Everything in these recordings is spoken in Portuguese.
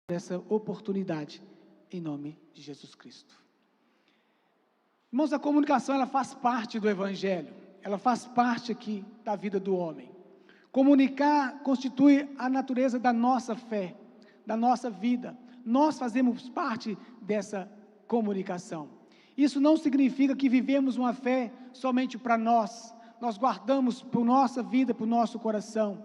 essa oportunidade, em nome de Jesus Cristo. Irmãos, a comunicação, ela faz parte do Evangelho, ela faz parte aqui da vida do homem. Comunicar constitui a natureza da nossa fé, da nossa vida. Nós fazemos parte dessa comunicação. Isso não significa que vivemos uma fé somente para nós guardamos para a nossa vida, para o nosso coração.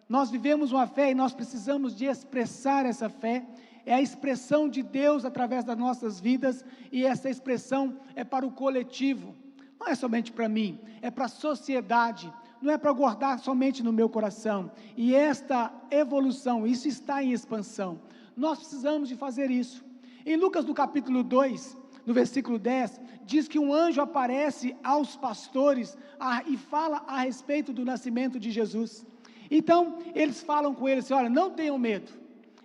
Nós vivemos uma fé e nós precisamos de expressar essa fé. É a expressão de Deus através das nossas vidas, e essa expressão é para o coletivo, não é somente para mim, é para a sociedade, não é para guardar somente no meu coração. E esta evolução, isso está em expansão, nós precisamos de fazer isso. Em Lucas, no capítulo 2, no versículo 10, diz que um anjo aparece aos pastores e fala a respeito do nascimento de Jesus. Então, eles falam com ele assim: olha, não tenham medo,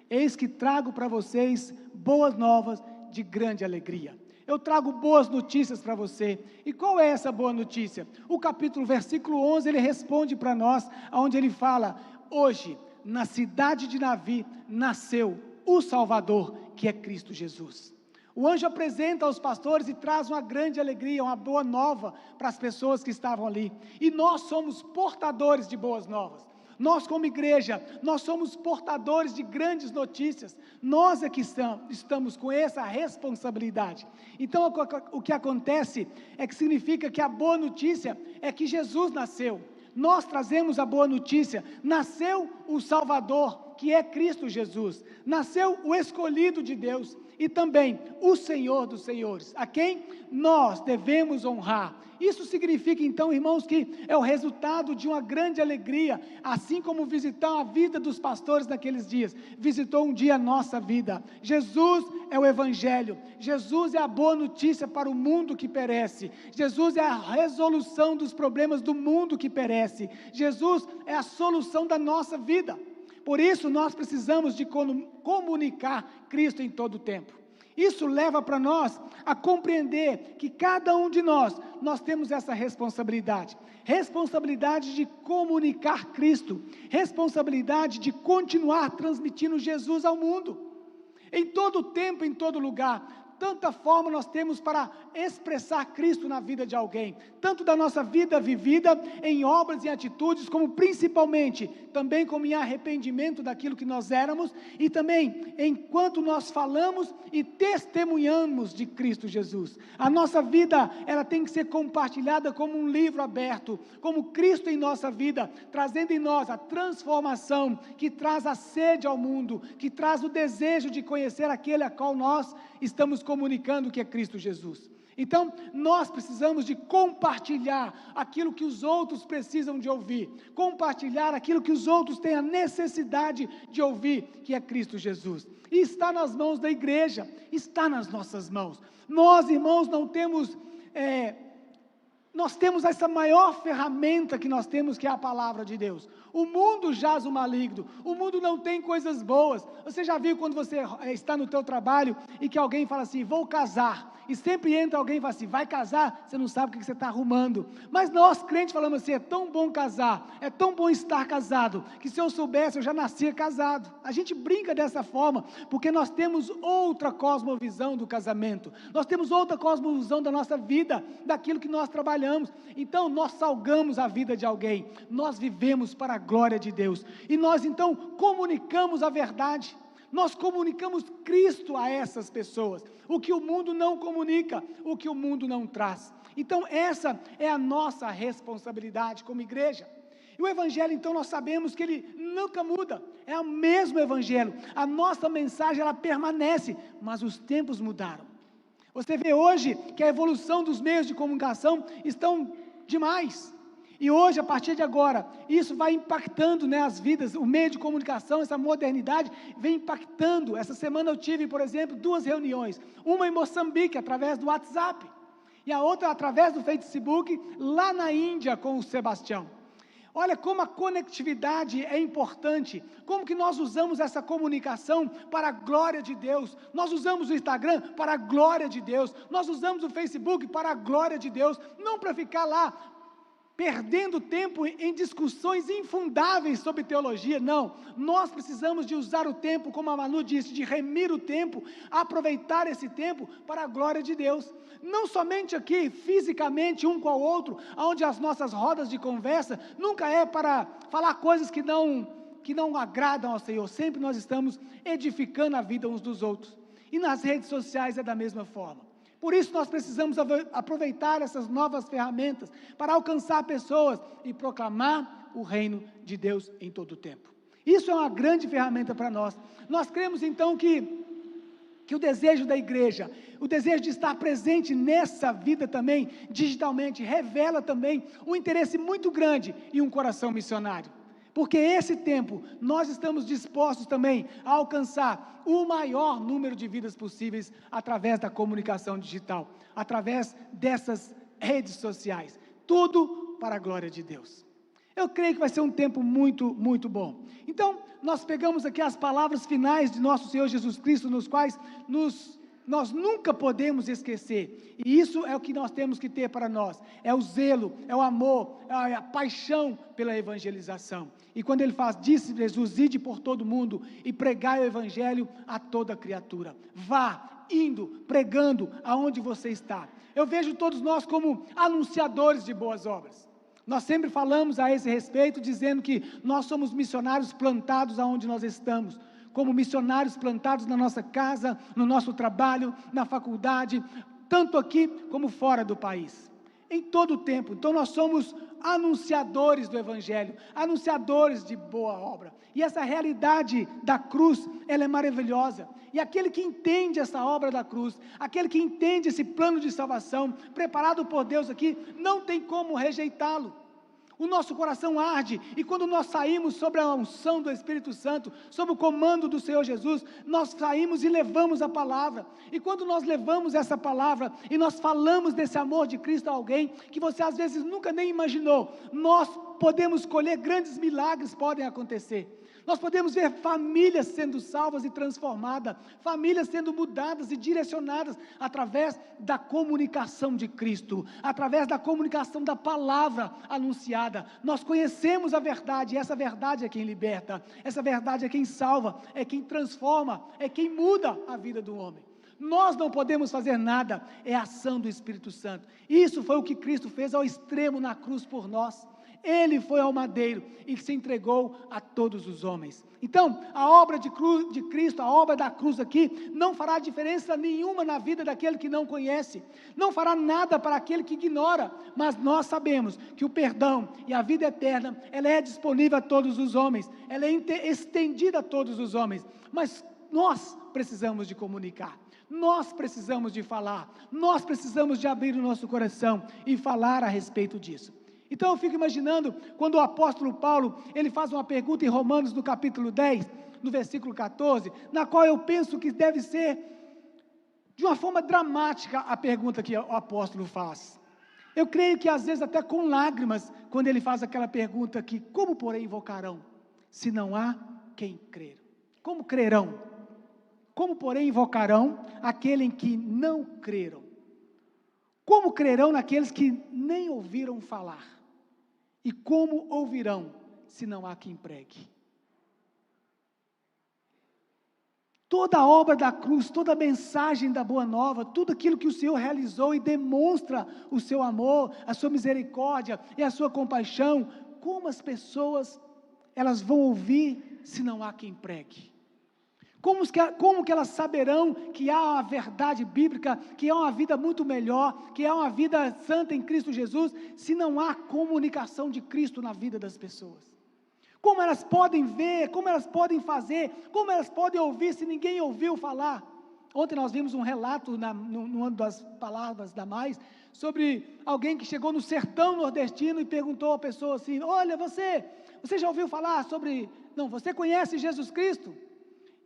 eis que trago para vocês boas novas de grande alegria. Eu trago boas notícias para você. E qual é essa boa notícia? O versículo 11, ele responde para nós, onde ele fala: hoje, na cidade de Davi, nasceu o Salvador, que é Cristo Jesus. O anjo apresenta aos pastores e traz uma grande alegria, uma boa nova para as pessoas que estavam ali. E nós somos portadores de boas novas. Nós, como igreja, nós somos portadores de grandes notícias. Nós é que estamos com essa responsabilidade. Então, o que acontece é que significa que a boa notícia é que Jesus nasceu. Nós trazemos a boa notícia: nasceu o Salvador, que é Cristo Jesus. Nasceu o escolhido de Deus e também o Senhor dos Senhores, a quem nós devemos honrar. Isso significa então, irmãos, que é o resultado de uma grande alegria, assim como visitar a vida dos pastores naqueles dias, visitou um dia a nossa vida. Jesus é o Evangelho, Jesus é a boa notícia para o mundo que perece, Jesus é a resolução dos problemas do mundo que perece, Jesus é a solução da nossa vida. Por isso nós precisamos de comunicar Cristo em todo o tempo. Isso leva para nós a compreender que cada um de nós temos essa responsabilidade de comunicar Cristo, responsabilidade de continuar transmitindo Jesus ao mundo, em todo tempo, em todo lugar. Tanta forma nós temos para expressar Cristo na vida de alguém, tanto da nossa vida vivida em obras e atitudes, como principalmente também como em arrependimento daquilo que nós éramos, e também enquanto nós falamos e testemunhamos de Cristo Jesus. A nossa vida, ela tem que ser compartilhada como um livro aberto, como Cristo em nossa vida, trazendo em nós a transformação que traz a sede ao mundo, que traz o desejo de conhecer aquele a qual nós estamos comunicando, que é Cristo Jesus. Então, nós precisamos de compartilhar aquilo que os outros precisam de ouvir, compartilhar aquilo que os outros têm a necessidade de ouvir, que é Cristo Jesus. E está nas mãos da igreja, está nas nossas mãos. Nós, irmãos, nós temos essa maior ferramenta que nós temos, que é a palavra de Deus. O mundo jaz o maligno, o mundo não tem coisas boas. Você já viu quando você está no teu trabalho e que alguém fala assim: vou casar, e sempre entra alguém e fala assim: vai casar? Você não sabe o que você está arrumando. Mas nós crentes falamos assim: é tão bom casar, é tão bom estar casado, que se eu soubesse eu já nascia casado. A gente brinca dessa forma, porque nós temos outra cosmovisão do casamento, nós temos outra cosmovisão da nossa vida, daquilo que nós trabalhamos. Então nós salgamos a vida de alguém, nós vivemos para a glória de Deus, e nós então comunicamos a verdade, nós comunicamos Cristo a essas pessoas, o que o mundo não comunica, o que o mundo não traz. Então essa é a nossa responsabilidade como igreja. E o Evangelho, então, nós sabemos que ele nunca muda, é o mesmo Evangelho, a nossa mensagem ela permanece, mas os tempos mudaram. Você vê hoje que a evolução dos meios de comunicação estão demais. E hoje, a partir de agora, isso vai impactando, as vidas, o meio de comunicação, essa modernidade vem impactando. Essa semana eu tive, por exemplo, 2 reuniões, uma em Moçambique, através do WhatsApp, e a outra através do Facebook, lá na Índia, com o Sebastião. Olha como a conectividade é importante, como que nós usamos essa comunicação para a glória de Deus. Nós usamos o Instagram para a glória de Deus, nós usamos o Facebook para a glória de Deus, não para ficar lá perdendo tempo em discussões infundáveis sobre teologia. Não, nós precisamos de usar o tempo, como a Manu disse, de remir o tempo, aproveitar esse tempo para a glória de Deus. Não somente aqui, fisicamente, um com o outro, onde as nossas rodas de conversa nunca é para falar coisas que não agradam ao Senhor. Sempre nós estamos edificando a vida uns dos outros. E nas redes sociais é da mesma forma. Por isso nós precisamos aproveitar essas novas ferramentas para alcançar pessoas e proclamar o reino de Deus em todo o tempo. Isso é uma grande ferramenta para nós. Nós cremos então que o desejo da igreja, o desejo de estar presente nessa vida também, digitalmente, revela também um interesse muito grande em um coração missionário. Porque esse tempo, nós estamos dispostos também a alcançar o maior número de vidas possíveis através da comunicação digital, através dessas redes sociais. Tudo para a glória de Deus. Eu creio que vai ser um tempo muito, muito bom. Então, nós pegamos aqui as palavras finais de nosso Senhor Jesus Cristo, nos quais nós nunca podemos esquecer, e isso é o que nós temos que ter para nós, é o zelo, é o amor, é a paixão pela evangelização. E quando ele faz, disse Jesus, ide por todo mundo e pregai o evangelho a toda criatura. Vá, indo, pregando aonde você está. Eu vejo todos nós como anunciadores de boas obras. Nós sempre falamos a esse respeito, dizendo que nós somos missionários plantados aonde nós estamos, como missionários plantados na nossa casa, no nosso trabalho, na faculdade, tanto aqui como fora do país, em todo o tempo. Então nós somos anunciadores do evangelho, anunciadores de boa obra, e essa realidade da cruz, ela é maravilhosa, e aquele que entende essa obra da cruz, aquele que entende esse plano de salvação, preparado por Deus aqui, não tem como rejeitá-lo. O nosso coração arde, e quando nós saímos sob a unção do Espírito Santo, sob o comando do Senhor Jesus, nós saímos e levamos a palavra, e quando nós levamos essa palavra, e nós falamos desse amor de Cristo a alguém, que você às vezes nunca nem imaginou, nós podemos colher grandes milagres, podem acontecer. Nós podemos ver famílias sendo salvas e transformadas, famílias sendo mudadas e direcionadas através da comunicação de Cristo, através da comunicação da palavra anunciada. Nós conhecemos a verdade, e essa verdade é quem liberta, essa verdade é quem salva, é quem transforma, é quem muda a vida do homem. Nós não podemos fazer nada, é a ação do Espírito Santo. Isso foi o que Cristo fez ao extremo na cruz por nós. Ele foi ao madeiro e se entregou a todos os homens. Então, a obra de Cristo, a obra da cruz aqui, não fará diferença nenhuma na vida daquele que não conhece, não fará nada para aquele que ignora, mas nós sabemos que o perdão e a vida eterna, ela é disponível a todos os homens, ela é estendida a todos os homens, mas nós precisamos de comunicar, nós precisamos de falar, nós precisamos de abrir o nosso coração e falar a respeito disso. Então eu fico imaginando, quando o apóstolo Paulo, ele faz uma pergunta em Romanos, no capítulo 10, no versículo 14, na qual eu penso que deve ser, de uma forma dramática, a pergunta que o apóstolo faz. Eu creio que às vezes até com lágrimas, quando ele faz aquela pergunta aqui, como porém invocarão, se não há quem crer? Como crerão? Como porém invocarão aquele em que não creram? Como crerão naqueles que nem ouviram falar? E como ouvirão, se não há quem pregue? Toda a obra da cruz, toda a mensagem da Boa Nova, tudo aquilo que o Senhor realizou e demonstra o seu amor, a sua misericórdia e a sua compaixão, como as elas vão ouvir, se não há quem pregue? Como que elas saberão que há uma verdade bíblica, que há uma vida muito melhor, que há uma vida santa em Cristo Jesus, se não há comunicação de Cristo na vida das pessoas? Como elas podem ver, como elas podem fazer, como elas podem ouvir, se ninguém ouviu falar? Ontem nós vimos um relato, numa das palavras da Mais, sobre alguém que chegou no sertão nordestino e perguntou à pessoa assim, olha, você já ouviu falar sobre, não, você conhece Jesus Cristo?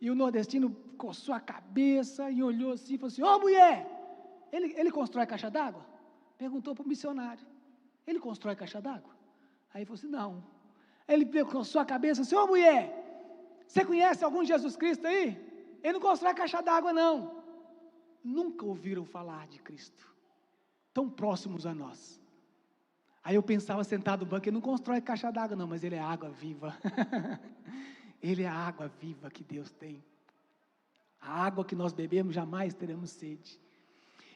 E o nordestino coçou a cabeça e olhou assim e falou assim, mulher, ele constrói caixa d'água? Perguntou para o missionário, ele constrói caixa d'água? Aí ele falou assim, não. Ele coçou a cabeça assim, mulher, você conhece algum Jesus Cristo aí? Ele não constrói caixa d'água não. Nunca ouviram falar de Cristo, tão próximos a nós. Aí eu pensava sentado no banco, ele não constrói caixa d'água não, mas ele é água viva. Ele é a água viva que Deus tem. A água que nós bebemos, jamais teremos sede.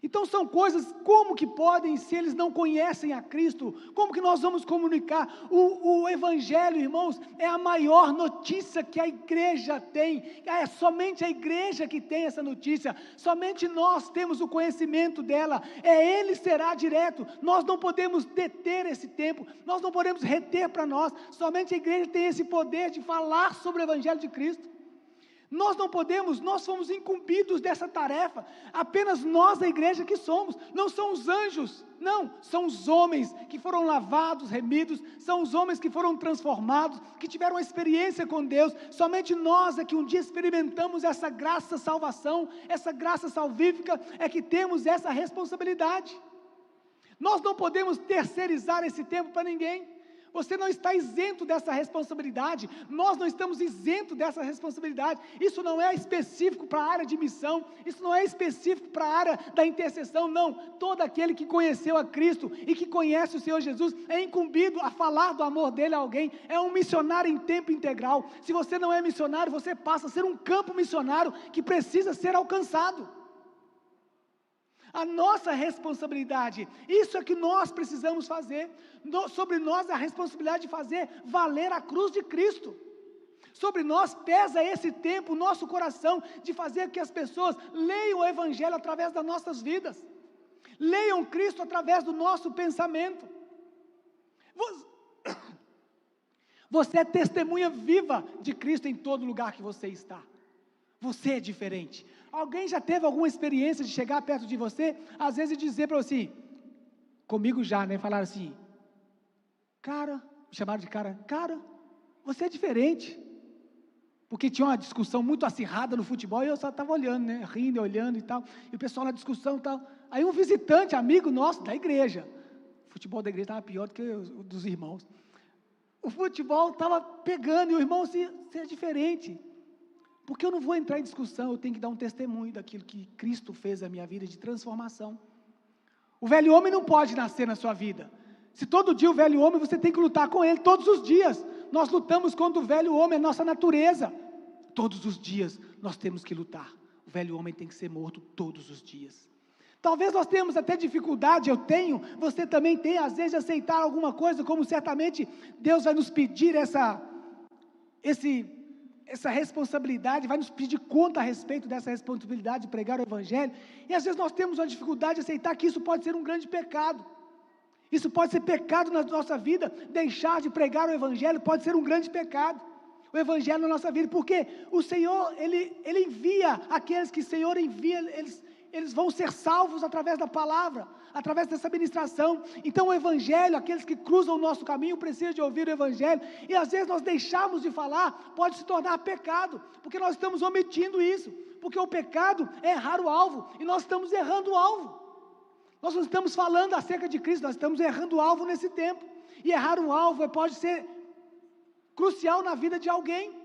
Então são coisas, como que podem, se eles não conhecem a Cristo, como que nós vamos comunicar? O Evangelho, irmãos, é a maior notícia que a igreja tem, é somente a igreja que tem essa notícia, somente nós temos o conhecimento dela, Ele será direto, nós não podemos deter esse tempo, nós não podemos reter para nós, somente a igreja tem esse poder de falar sobre o Evangelho de Cristo. Nós não podemos, nós fomos incumbidos dessa tarefa, apenas nós, a igreja que somos, não são os anjos, não, são os homens que foram lavados, remidos, são os homens que foram transformados, que tiveram uma experiência com Deus, somente nós é que um dia experimentamos essa graça salvação, essa graça salvífica, é que temos essa responsabilidade. Nós não podemos terceirizar esse tempo para ninguém. Você não está isento dessa responsabilidade, nós não estamos isentos dessa responsabilidade, isso não é específico para a área de missão, isso não é específico para a área da intercessão, não, todo aquele que conheceu a Cristo e que conhece o Senhor Jesus, é incumbido a falar do amor dele a alguém, é um missionário em tempo integral. Se você não é missionário, você passa a ser um campo missionário que precisa ser alcançado. A nossa responsabilidade, isso é que nós precisamos fazer, sobre nós a responsabilidade de fazer valer a cruz de Cristo, sobre nós pesa esse tempo, o nosso coração, de fazer que as pessoas leiam o Evangelho através das nossas vidas, leiam Cristo através do nosso pensamento. Você é testemunha viva de Cristo em todo lugar que você está. Você é diferente. Alguém já teve alguma experiência de chegar perto de você, às vezes dizer para você, comigo já, né, falaram assim, cara, me chamaram de cara, você é diferente, porque tinha uma discussão muito acirrada no futebol, e eu só estava olhando, né, rindo e olhando e tal, e o pessoal na discussão e tal, aí um visitante, amigo nosso, da igreja, o futebol da igreja estava pior do que o dos irmãos, o futebol estava pegando, e o irmão assim, você é diferente, porque eu não vou entrar em discussão, eu tenho que dar um testemunho daquilo que Cristo fez na minha vida de transformação. O velho homem não pode nascer na sua vida. Se todo dia o velho homem, você tem que lutar com ele, todos os dias. Nós lutamos contra o velho homem, é nossa natureza. Todos os dias nós temos que lutar. O velho homem tem que ser morto todos os dias. Talvez nós tenhamos até dificuldade, eu tenho, você também tem, às vezes, de aceitar alguma coisa, como certamente Deus vai nos pedir essa responsabilidade, vai nos pedir conta a respeito dessa responsabilidade de pregar o Evangelho, e às vezes nós temos uma dificuldade de aceitar que isso pode ser um grande pecado, isso pode ser pecado na nossa vida, deixar de pregar o Evangelho pode ser um grande pecado, o Evangelho na nossa vida, porque o Senhor, Ele envia aqueles que o Senhor envia, eles vão ser salvos através da palavra, através dessa ministração. Então o Evangelho, aqueles que cruzam o nosso caminho precisam de ouvir o Evangelho, e às vezes nós deixamos de falar, pode se tornar pecado, porque nós estamos omitindo isso, porque o pecado é errar o alvo, e nós estamos errando o alvo, nós não estamos falando acerca de Cristo, nós estamos errando o alvo nesse tempo, e errar um alvo pode ser crucial na vida de alguém,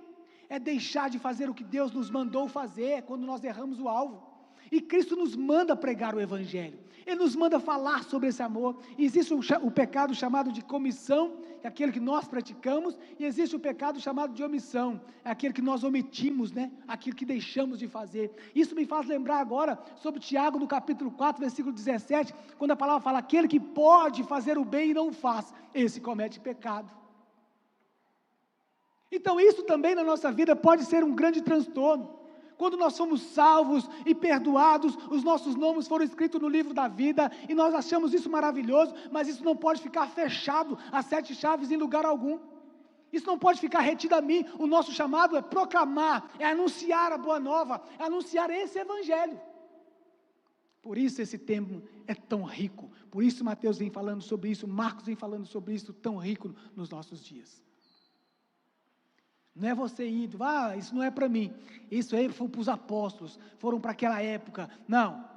é deixar de fazer o que Deus nos mandou fazer, quando nós erramos o alvo. E Cristo nos manda pregar o Evangelho, Ele nos manda falar sobre esse amor. E existe o pecado chamado de comissão, que é aquele que nós praticamos, e existe o pecado chamado de omissão, é aquele que nós omitimos, né? Aquilo que deixamos de fazer. Isso me faz lembrar agora sobre Tiago no capítulo 4, versículo 17, quando a palavra fala, aquele que pode fazer o bem e não faz, esse comete pecado. Então isso também na nossa vida pode ser um grande transtorno. Quando nós somos salvos e perdoados, os nossos nomes foram escritos no livro da vida, e nós achamos isso maravilhoso, mas isso não pode ficar fechado, as 7 chaves em lugar algum, isso não pode ficar retido a mim. O nosso chamado é proclamar, é anunciar a boa nova, é anunciar esse Evangelho. Por isso esse tempo é tão rico, por isso Mateus vem falando sobre isso, Marcos vem falando sobre isso, tão rico nos nossos dias. Não é você indo, isso não é para mim, isso aí foi para os apóstolos, foram para aquela época, não,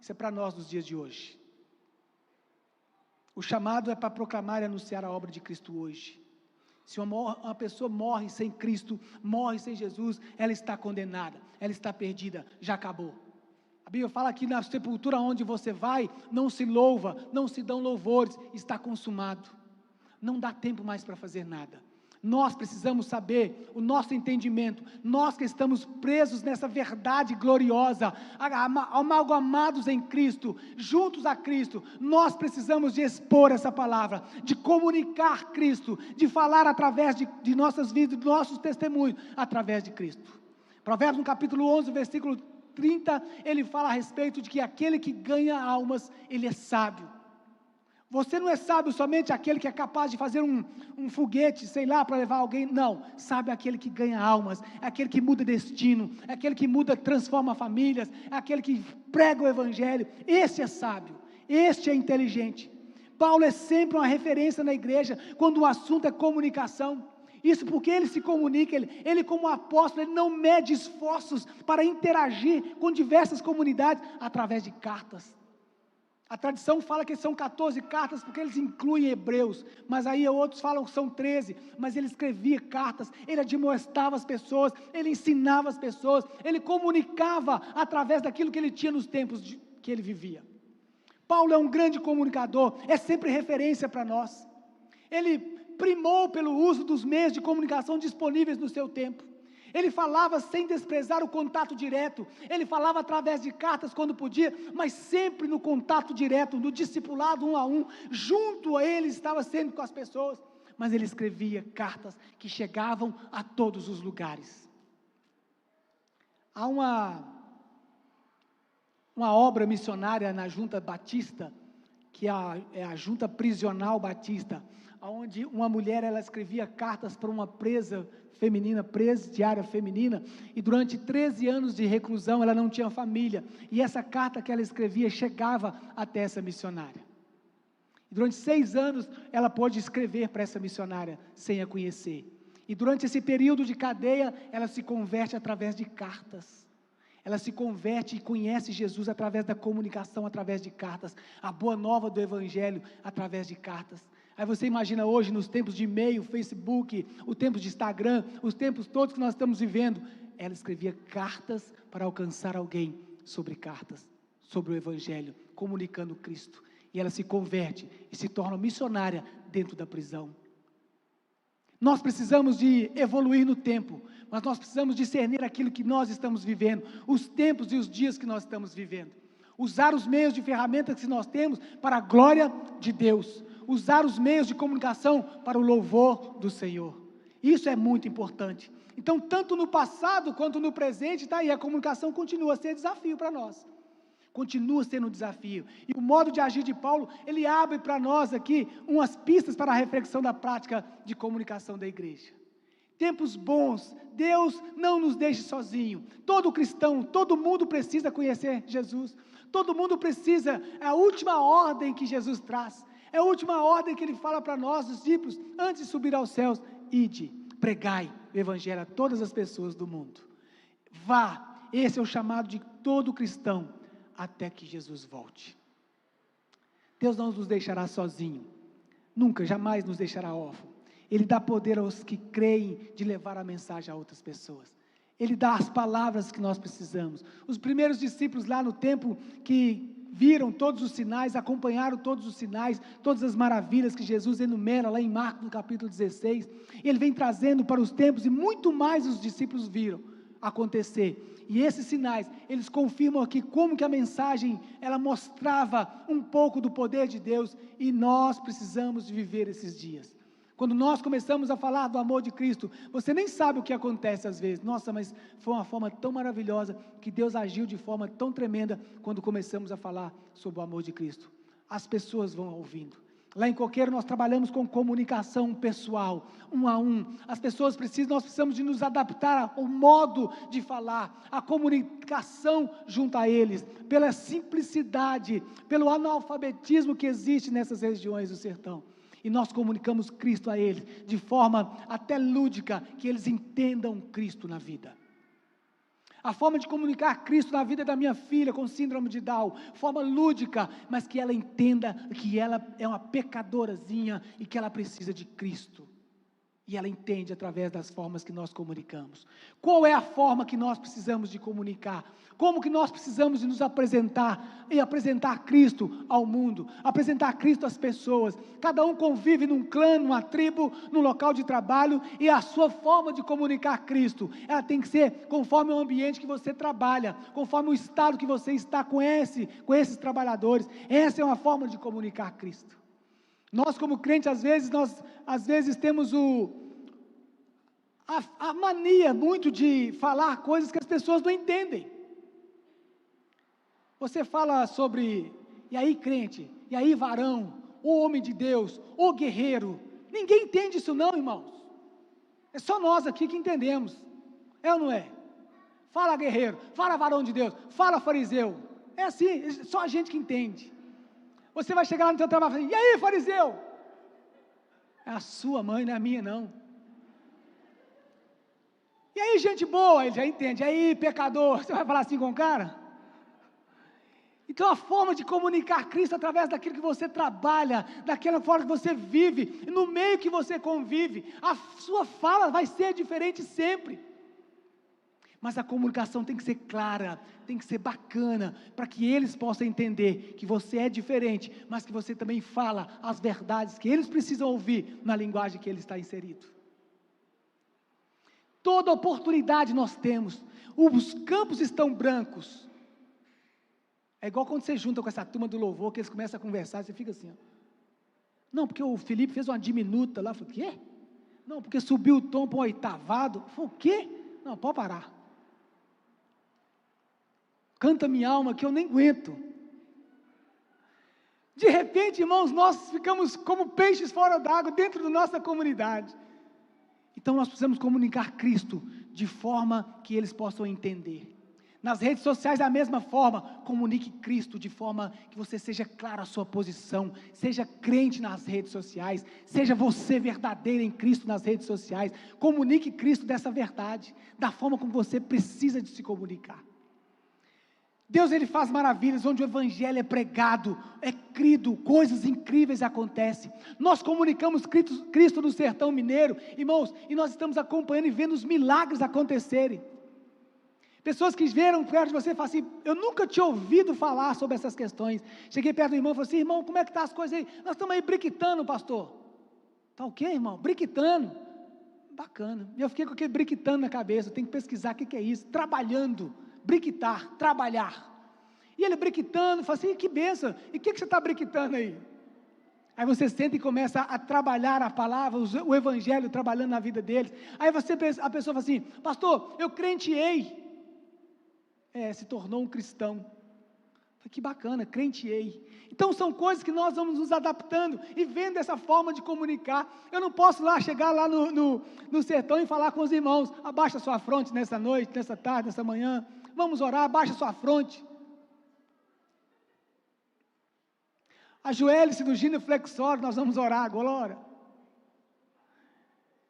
isso é para nós nos dias de hoje. O chamado é para proclamar e anunciar a obra de Cristo hoje. Se uma pessoa morre sem Cristo, morre sem Jesus, ela está condenada, ela está perdida, já acabou. A Bíblia fala que na sepultura onde você vai, não se louva, não se dão louvores, está consumado. Não dá tempo mais para fazer nada. Nós precisamos saber, o nosso entendimento, nós que estamos presos nessa verdade gloriosa, amalgamados em Cristo, juntos a Cristo, nós precisamos de expor essa palavra, de comunicar Cristo, de falar através de nossas vidas, de nossos testemunhos, através de Cristo. Provérbios no capítulo 11, versículo 30, ele fala a respeito de que aquele que ganha almas, ele é sábio. Você não é sábio somente aquele que é capaz de fazer um foguete, sei lá, para levar alguém, não, sábio é aquele que ganha almas, é aquele que muda destino, é aquele que muda, transforma famílias, é aquele que prega o evangelho, esse é sábio, este é inteligente. Paulo é sempre uma referência na igreja, quando o assunto é comunicação, isso porque ele se comunica, ele como apóstolo, ele não mede esforços para interagir com diversas comunidades, através de cartas. A tradição fala que são 14 cartas, porque eles incluem hebreus, mas aí outros falam que são 13, mas ele escrevia cartas, ele admoestava as pessoas, ele ensinava as pessoas, ele comunicava através daquilo que ele tinha nos tempos que ele vivia. Paulo é um grande comunicador, é sempre referência para nós. Ele primou pelo uso dos meios de comunicação disponíveis no seu tempo. Ele falava sem desprezar o contato direto, ele falava através de cartas quando podia, mas sempre no contato direto, no discipulado 1 a 1, junto a ele estava sempre com as pessoas, mas ele escrevia cartas que chegavam a todos os lugares. Há uma obra missionária na Junta Batista, que é a Junta Prisional Batista, onde uma mulher, ela escrevia cartas para uma presidiária feminina, e durante 13 anos de reclusão, ela não tinha família, e essa carta que ela escrevia, chegava até essa missionária. E durante 6 anos, ela pôde escrever para essa missionária, sem a conhecer, e durante esse período de cadeia, ela se converte através de cartas, ela se converte e conhece Jesus através da comunicação, através de cartas, a boa nova do evangelho, através de cartas. Aí você imagina hoje, nos tempos de e-mail, Facebook, os tempos de Instagram, os tempos todos que nós estamos vivendo, ela escrevia cartas para alcançar alguém, sobre cartas, sobre o evangelho, comunicando Cristo, e ela se converte e se torna missionária dentro da prisão. Nós precisamos de evoluir no tempo, mas nós precisamos discernir aquilo que nós estamos vivendo, os tempos e os dias que nós estamos vivendo, usar os meios de ferramentas que nós temos para a glória de Deus, usar os meios de comunicação para o louvor do Senhor. Isso é muito importante. Então, tanto no passado quanto no presente, está aí, a comunicação continua a ser desafio para nós. Continua sendo um desafio. E o modo de agir de Paulo, ele abre para nós aqui umas pistas para a reflexão da prática de comunicação da igreja. Tempos bons, Deus não nos deixe sozinho. Todo cristão, todo mundo precisa conhecer Jesus. Todo mundo precisa, é a última ordem que Jesus traz. É a última ordem que ele fala para nós, os discípulos, antes de subir aos céus: ide, pregai o evangelho a todas as pessoas do mundo. Vá, esse é o chamado de todo cristão, até que Jesus volte. Deus não nos deixará sozinho, nunca, jamais nos deixará órfão. Ele dá poder aos que creem de levar a mensagem a outras pessoas. Ele dá as palavras que nós precisamos. Os primeiros discípulos lá no tempo que viram todos os sinais, acompanharam todos os sinais, todas as maravilhas que Jesus enumera lá em Marcos no capítulo 16, ele vem trazendo para os tempos, e muito mais os discípulos viram acontecer, e esses sinais, eles confirmam aqui como que a mensagem, ela mostrava um pouco do poder de Deus, e nós precisamos de viver esses dias. Quando nós começamos a falar do amor de Cristo, você nem sabe o que acontece às vezes. Nossa, mas foi uma forma tão maravilhosa, que Deus agiu de forma tão tremenda, quando começamos a falar sobre o amor de Cristo. As pessoas vão ouvindo. Lá em Coqueiro nós trabalhamos com comunicação pessoal, 1 a 1. As pessoas nós precisamos de nos adaptar ao modo de falar, a comunicação junto a eles, pela simplicidade, pelo analfabetismo que existe nessas regiões do sertão. E nós comunicamos Cristo a eles, de forma até lúdica, que eles entendam Cristo na vida. A forma de comunicar Cristo na vida da minha filha com síndrome de Down, forma lúdica, mas que ela entenda que ela é uma pecadorazinha e que ela precisa de Cristo. E ela entende através das formas que nós comunicamos. Qual é a forma que nós precisamos de comunicar? Como que nós precisamos de nos apresentar e apresentar Cristo ao mundo, apresentar Cristo às pessoas? Cada um convive num clã, numa tribo, num local de trabalho, e a sua forma de comunicar Cristo, ela tem que ser conforme o ambiente que você trabalha, conforme o estado que você está com esses trabalhadores. Essa é uma forma de comunicar Cristo. Nós, como crentes, às vezes temos a mania muito de falar coisas que as pessoas não entendem. Você fala sobre, e aí crente, e aí varão, o homem de Deus, o guerreiro. Ninguém entende isso não, irmãos. É só nós aqui que entendemos. É ou não é? Fala guerreiro, fala varão de Deus, fala fariseu. É assim, só a gente que entende. Você vai chegar lá no seu trabalho e falar, e aí fariseu? É a sua mãe, não é a minha não. E aí gente boa, ele já entende. E aí pecador, você vai falar assim com o cara? Então a forma de comunicar Cristo através daquilo que você trabalha, daquela forma que você vive, no meio que você convive, a sua fala vai ser diferente sempre. Mas a comunicação tem que ser clara, tem que ser bacana, para que eles possam entender que você é diferente, mas que você também fala as verdades que eles precisam ouvir na linguagem que ele está inserido. Toda oportunidade nós temos, os campos estão brancos. É igual quando você junta com essa turma do louvor, que eles começam a conversar, você fica assim, ó. Não, porque o Felipe fez uma diminuta lá, eu falei, o quê? Não, porque subiu o tom para um oitavado, eu falei, o quê? Não, pode parar. Canta minha alma que eu nem aguento. De repente, irmãos, nós ficamos como peixes fora d'água dentro da nossa comunidade. Então nós precisamos comunicar Cristo de forma que eles possam entender. Nas redes sociais da mesma forma, comunique Cristo de forma que você seja claro a sua posição, seja crente nas redes sociais, seja você verdadeiro em Cristo nas redes sociais, comunique Cristo dessa verdade, da forma como você precisa de se comunicar. Deus, ele faz maravilhas, onde o evangelho é pregado, é crido, coisas incríveis acontecem. Nós comunicamos Cristo no sertão mineiro, irmãos, e nós estamos acompanhando e vendo os milagres acontecerem. Pessoas que vieram perto de você e falam assim, eu nunca tinha ouvido falar sobre essas questões. Cheguei perto do irmão e falei assim, irmão, como é que estão as coisas aí? Nós estamos aí briquitando, pastor. Está o quê, irmão? Briquitando. Bacana. E eu fiquei com aquele briquitando na cabeça, eu tenho que pesquisar o que é isso. Trabalhando, briquitar, trabalhar. E ele briquitando, fala assim, que benção. E o que você está briquitando aí? Aí você senta e começa a trabalhar a palavra, o evangelho trabalhando na vida deles. Aí a pessoa fala assim, pastor, eu crenteei. Se tornou um cristão. Que bacana, crenteei. Então são coisas que nós vamos nos adaptando e vendo essa forma de comunicar. Eu não posso chegar lá no sertão e falar com os irmãos, abaixa sua fronte nessa noite, nessa tarde, nessa manhã, vamos orar, abaixa sua fronte. Ajoelhe-se no genuflexório, nós vamos orar agora.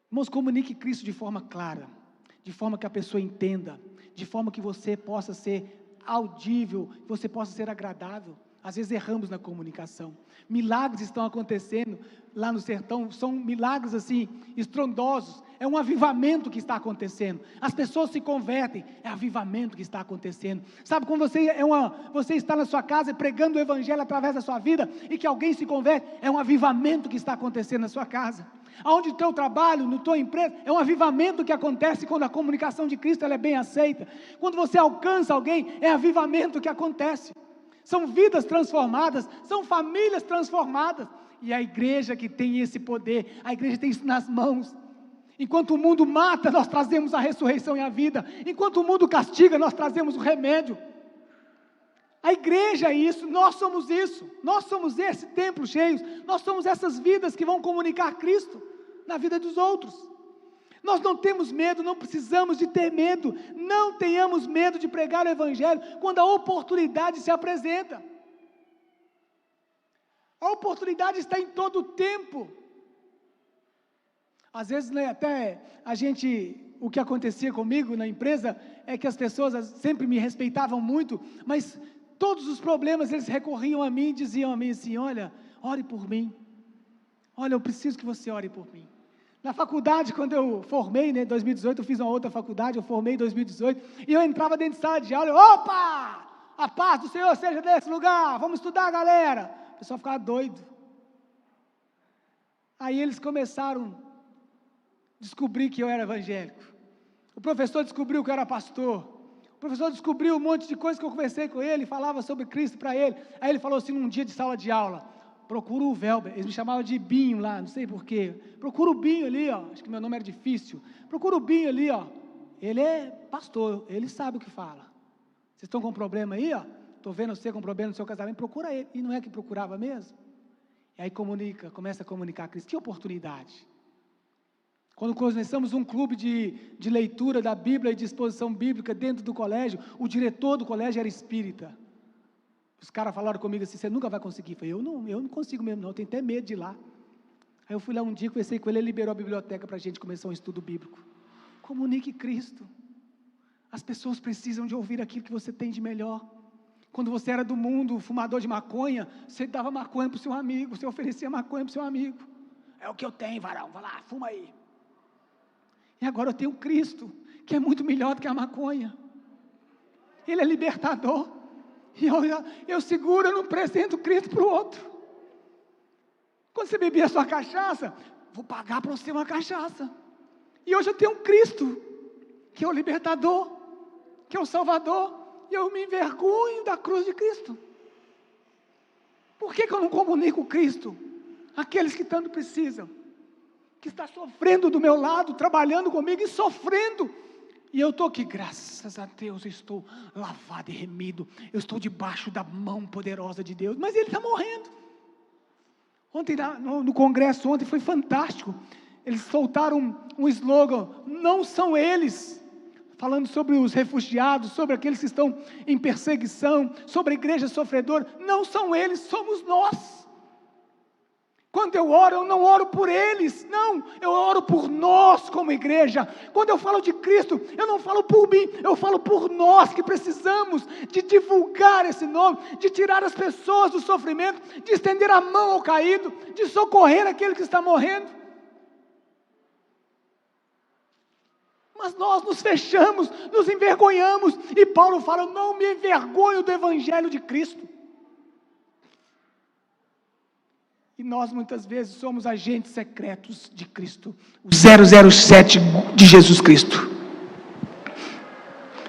Irmãos, comunique Cristo de forma clara, de forma que a pessoa entenda, de forma que você possa ser audível, que você possa ser agradável. Às vezes erramos na comunicação. Milagres estão acontecendo lá no sertão, são milagres assim, estrondosos. É um avivamento que está acontecendo. As pessoas se convertem, é avivamento que está acontecendo. Sabe quando você está na sua casa pregando o evangelho através da sua vida e que alguém se converte, é um avivamento que está acontecendo na sua casa. Aonde o teu trabalho, no tua empresa, é um avivamento que acontece quando a comunicação de Cristo ela é bem aceita. Quando você alcança alguém, é avivamento que acontece. São vidas transformadas, são famílias transformadas. E a igreja que tem esse poder, a igreja tem isso nas mãos. Enquanto o mundo mata, nós trazemos a ressurreição e a vida. Enquanto o mundo castiga, nós trazemos o remédio. A igreja é isso, nós somos esse templo cheio, nós somos essas vidas que vão comunicar Cristo na vida dos outros. Nós não temos medo, não precisamos de ter medo, não tenhamos medo de pregar o evangelho quando a oportunidade se apresenta. A oportunidade está em todo o tempo. Às vezes, até o que acontecia comigo na empresa, é que as pessoas sempre me respeitavam muito, mas todos os problemas eles recorriam a mim e diziam a mim assim, olha, ore por mim, olha, eu preciso que você ore por mim. Na faculdade, quando eu formei, né, em 2018, eu fiz uma outra faculdade, eu formei em 2018, e eu entrava dentro de sala de aula, opa! A paz do Senhor seja nesse lugar, vamos estudar, galera. O pessoal ficava doido. Aí eles começaram a descobrir que eu era evangélico. O professor descobriu que eu era pastor. O professor descobriu um monte de coisa que eu conversei com ele, falava sobre Cristo para ele. Aí ele falou assim, num dia de sala de aula, procura o Velber, eles me chamavam de Binho lá, não sei porquê. Procura o Binho ali, ó, acho que meu nome era difícil. Procura o Binho ali, ó. Ele é pastor, ele sabe o que fala. Vocês estão com problema aí, ó? Estou vendo você com problema no seu casamento, procura ele. E não é que procurava mesmo? E aí começa a comunicar Cristo. Que oportunidade! Quando começamos um clube de leitura da Bíblia e de exposição bíblica dentro do colégio, o diretor do colégio era espírita. Os caras falaram comigo assim, você nunca vai conseguir. Eu falei, eu não consigo mesmo não, eu tenho até medo de ir lá. Aí eu fui lá um dia, conversei com ele, ele liberou a biblioteca para a gente começar um estudo bíblico. Comunique Cristo. As pessoas precisam de ouvir aquilo que você tem de melhor. Quando você era do mundo, fumador de maconha, você dava maconha para o seu amigo, você oferecia maconha para o seu amigo. É o que eu tenho, varão, vai lá, fuma aí. E agora eu tenho Cristo, que é muito melhor do que a maconha. Ele é libertador. E eu seguro, eu não apresento Cristo para o outro. Quando você bebia a sua cachaça, vou pagar para você uma cachaça. E hoje eu tenho Cristo, que é o libertador, que é o Salvador, e eu me envergonho da cruz de Cristo. Por que eu não comunico Cristo? Aqueles que tanto precisam, que está sofrendo do meu lado, trabalhando comigo e sofrendo, e eu estou aqui, graças a Deus, eu estou lavado e remido, eu estou debaixo da mão poderosa de Deus, mas ele está morrendo. Ontem no congresso, ontem foi fantástico, eles soltaram um slogan, não são eles, falando sobre os refugiados, sobre aqueles que estão em perseguição, sobre a igreja sofredora, não são eles, somos nós. Quando eu oro, eu não oro por eles, não, eu oro por nós como igreja. Quando eu falo de Cristo, eu não falo por mim, eu falo por nós que precisamos de divulgar esse nome, de tirar as pessoas do sofrimento, de estender a mão ao caído, de socorrer aquele que está morrendo. Mas nós nos fechamos, nos envergonhamos, e Paulo fala, eu não me envergonho do Evangelho de Cristo. E nós muitas vezes somos agentes secretos de Cristo, o 007 de Jesus Cristo.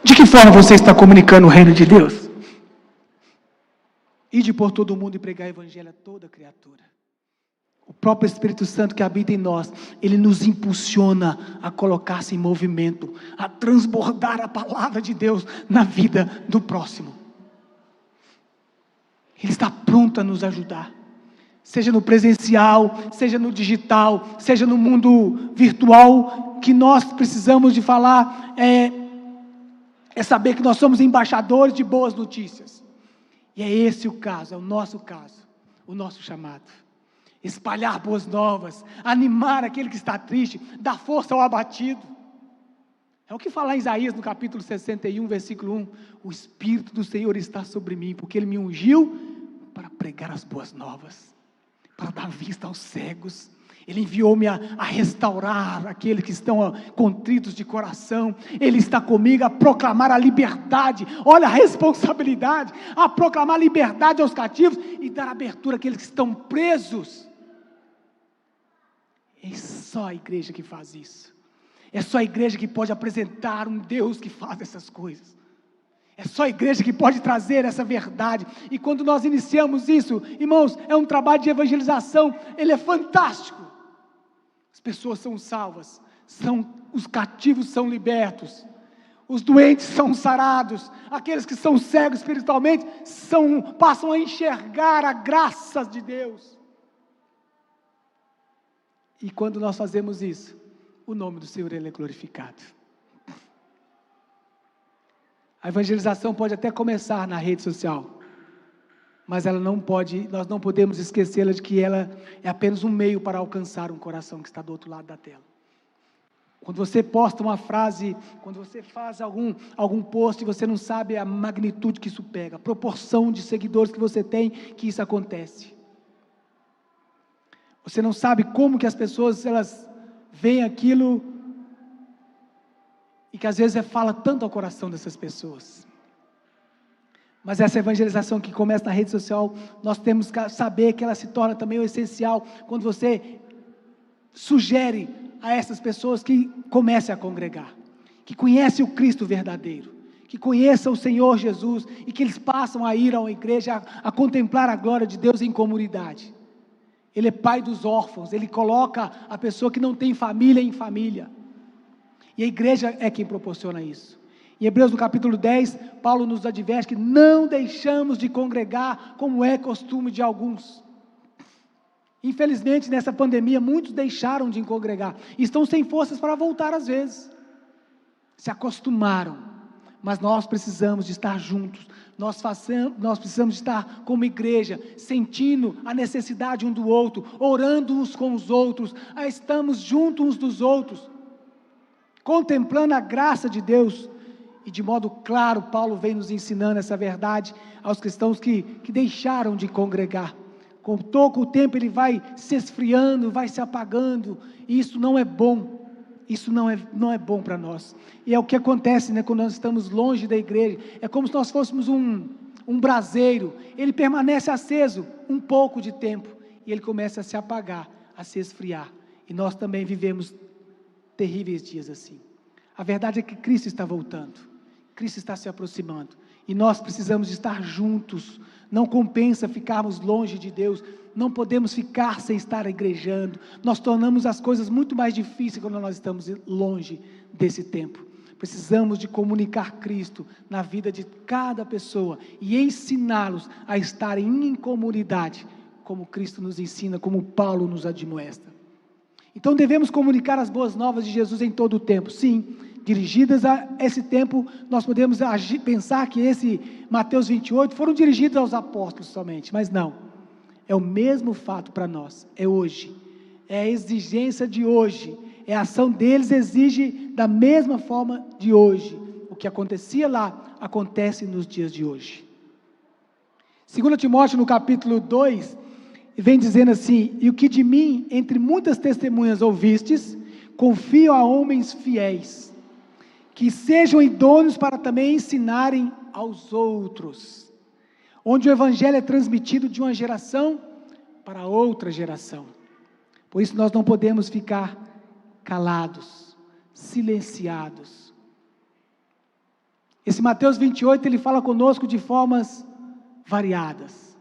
De que forma você está comunicando o reino de Deus? Ide por todo o mundo e pregar o Evangelho a toda criatura. O próprio Espírito Santo que habita em nós, ele nos impulsiona a colocar-se em movimento, a transbordar a palavra de Deus na vida do próximo. Ele está pronto a nos ajudar. Seja no presencial, seja no digital, seja no mundo virtual, que nós precisamos de falar, é saber que nós somos embaixadores de boas notícias. E é esse o caso, é o nosso chamado. Espalhar boas novas, animar aquele que está triste, dar força ao abatido. É o que fala em Isaías no capítulo 61, versículo 1, o Espírito do Senhor está sobre mim, porque Ele me ungiu para pregar as boas novas, para dar vista aos cegos. Ele enviou-me a restaurar aqueles que estão contritos de coração. Ele está comigo a proclamar a liberdade, olha a responsabilidade, a proclamar liberdade aos cativos e dar abertura àqueles que estão presos. É só a igreja que faz isso, é só a igreja que pode apresentar um Deus que faz essas coisas. É só a igreja que pode trazer essa verdade. E quando nós iniciamos isso, irmãos, é um trabalho de evangelização, ele é fantástico. As pessoas são salvas, os cativos são libertos, os doentes são sarados, aqueles que são cegos espiritualmente passam a enxergar a graça de Deus. E quando nós fazemos isso, o nome do Senhor ele é glorificado. A evangelização pode até começar na rede social, mas nós não podemos esquecê-la de que ela é apenas um meio para alcançar um coração que está do outro lado da tela. Quando você posta uma frase, quando você faz algum post, você não sabe a magnitude que isso pega, a proporção de seguidores que você tem, que isso acontece. Você não sabe como que as pessoas, elas vem aquilo e que às vezes fala tanto ao coração dessas pessoas. Mas essa evangelização que começa na rede social, nós temos que saber que ela se torna também o essencial, quando você sugere a essas pessoas que comecem a congregar, que conhecem o Cristo verdadeiro, que conheçam o Senhor Jesus, e que eles passam a ir a uma igreja, a contemplar a glória de Deus em comunidade. Ele é pai dos órfãos, Ele coloca a pessoa que não tem família em família, e a igreja é quem proporciona isso. Em Hebreus no capítulo 10, Paulo nos adverte que não deixamos de congregar, como é costume de alguns. Infelizmente, nessa pandemia, muitos deixaram de congregar, e estão sem forças para voltar às vezes, se acostumaram, mas nós precisamos de estar juntos, nós precisamos de estar como igreja, sentindo a necessidade um do outro, orando uns com os outros, estamos juntos uns dos outros, contemplando a graça de Deus. E de modo claro, Paulo vem nos ensinando essa verdade aos cristãos que deixaram de congregar. Com o tempo ele vai se esfriando, vai se apagando, e isso não é bom, isso não é bom para nós. E é o que acontece, né, quando nós estamos longe da igreja, é como se nós fôssemos um braseiro, ele permanece aceso um pouco de tempo, e ele começa a se apagar, a se esfriar, e nós também vivemos terríveis dias assim. A verdade é que Cristo está voltando, Cristo está se aproximando, e nós precisamos estar juntos. Não compensa ficarmos longe de Deus, não podemos ficar sem estar igrejando, nós tornamos as coisas muito mais difíceis quando nós estamos longe desse tempo. Precisamos de comunicar Cristo na vida de cada pessoa, e ensiná-los a estarem em comunidade, como Cristo nos ensina, como Paulo nos admoesta. Então devemos comunicar as boas novas de Jesus em todo o tempo, sim. Dirigidas a esse tempo, nós podemos pensar que esse Mateus 28 foram dirigidos aos apóstolos somente, mas não, é o mesmo fato para nós, é hoje, é a exigência de hoje, é a ação deles exige da mesma forma de hoje, o que acontecia lá, acontece nos dias de hoje. 2 Timóteo no capítulo 2, vem dizendo assim: e o que de mim, entre muitas testemunhas ouvistes, confio a homens fiéis, que sejam idôneos para também ensinarem aos outros, onde o evangelho é transmitido de uma geração para outra geração. Por isso nós não podemos ficar calados, silenciados. Esse Mateus 28, ele fala conosco de formas variadas.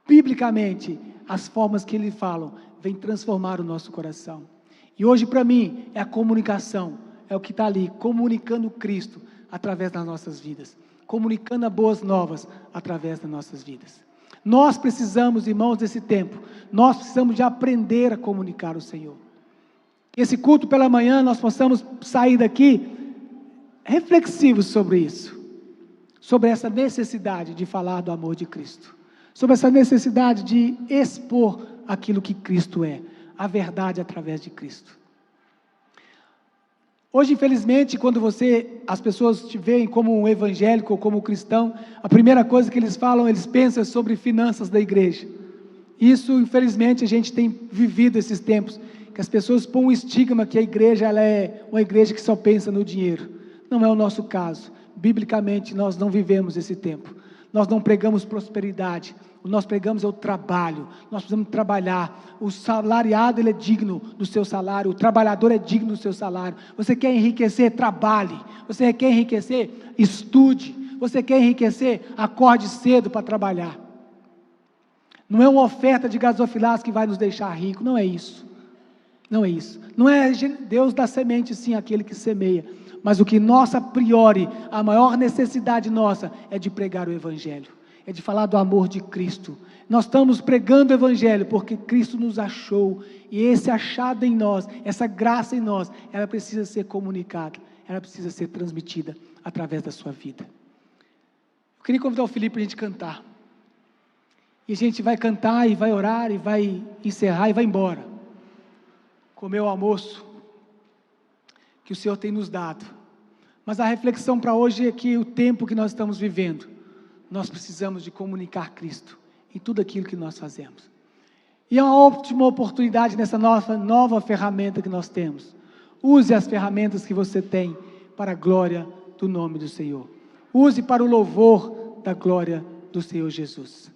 Biblicamente, as formas que ele fala, vêm transformar o nosso coração. E hoje para mim, é a comunicação, é o que está ali, comunicando Cristo através das nossas vidas, comunicando as boas novas através das nossas vidas. Nós precisamos, irmãos, desse tempo, nós precisamos de aprender a comunicar o Senhor. Esse culto pela manhã, nós possamos sair daqui reflexivos sobre isso, sobre essa necessidade de falar do amor de Cristo, sobre essa necessidade de expor aquilo que Cristo é, a verdade através de Cristo. Hoje, infelizmente, quando as pessoas te veem como um evangélico ou como um cristão, a primeira coisa que eles falam, eles pensam sobre finanças da igreja. Isso, infelizmente, a gente tem vivido esses tempos, que as pessoas põem um estigma que a igreja ela é uma igreja que só pensa no dinheiro. Não é o nosso caso. Biblicamente, nós não vivemos esse tempo. Nós não pregamos prosperidade, o que nós pregamos é o trabalho, nós precisamos trabalhar, o salariado ele é digno do seu salário, o trabalhador é digno do seu salário. Você quer enriquecer? Trabalhe. Você quer enriquecer? Estude. Você quer enriquecer? Acorde cedo para trabalhar. Não é uma oferta de gasofilados que vai nos deixar ricos, não é isso. Não é isso. Não é Deus dá semente sim àquele que semeia, mas o que nossa, a priori, a maior necessidade nossa é de pregar o Evangelho, é de falar do amor de Cristo. Nós estamos pregando o Evangelho porque Cristo nos achou, e esse achado em nós, essa graça em nós, ela precisa ser comunicada, ela precisa ser transmitida através da sua vida. Eu queria convidar o Felipe para a gente cantar, e a gente vai cantar, e vai orar, e vai encerrar, e vai embora, comer o almoço que o Senhor tem nos dado. Mas a reflexão para hoje é que o tempo que nós estamos vivendo, nós precisamos de comunicar Cristo em tudo aquilo que nós fazemos. E é uma ótima oportunidade nessa nova ferramenta que nós temos. Use as ferramentas que você tem para a glória do nome do Senhor. Use para o louvor da glória do Senhor Jesus.